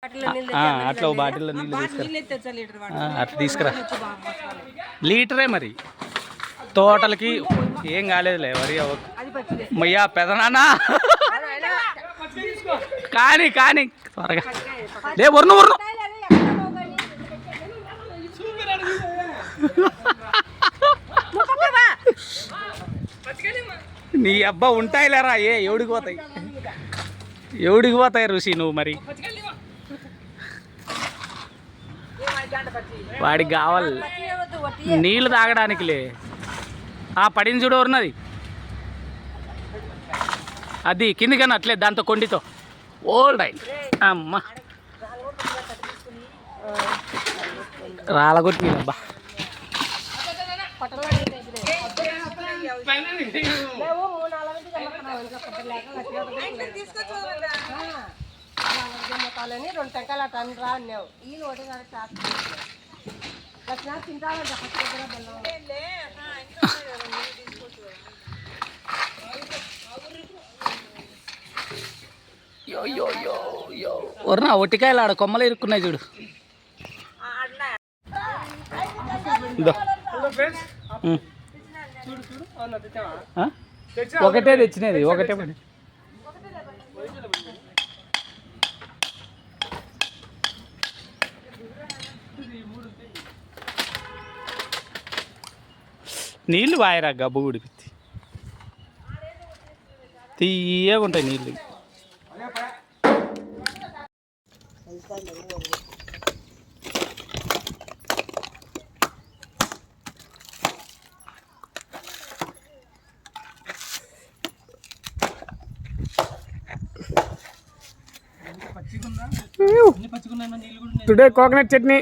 అట్లా బాటిల్లో నీళ్ళు అట్లా తీసుకురా. లీటరే మరి తోటలకి ఏం కాలేదులే వరి మయ్యా పెదనానా కానీ కానీ త్వరగా లే వర్ను నీ అబ్బా ఉంటాయి లేరా ఎవడికి పోతాయి ఋషి నువ్వు మరి వాడికి కావాలి నీళ్ళు తాగడానికిలే పడిన చూడు ఉన్నది అది కిందికన్నా అట్లే దాంతో కొండితో ఓల్డ్ అయింది అమ్మా రాలగొట్టి అబ్బా రెండు టెంకాయలు అట్లా రా అన్నావు ఈ ఒకటి తింటానంటే వర్ణ ఒట్టికాయలు ఆడ కొమ్మలు ఇరుక్కున్నాయి చూడు. ఒకటే తెచ్చినది ఒకటే పడి నీళ్ళు వాయరా గబ్బు గుడిపిత్తి తీయగా ఉంటాయి నీళ్ళు. Today coconut chutney.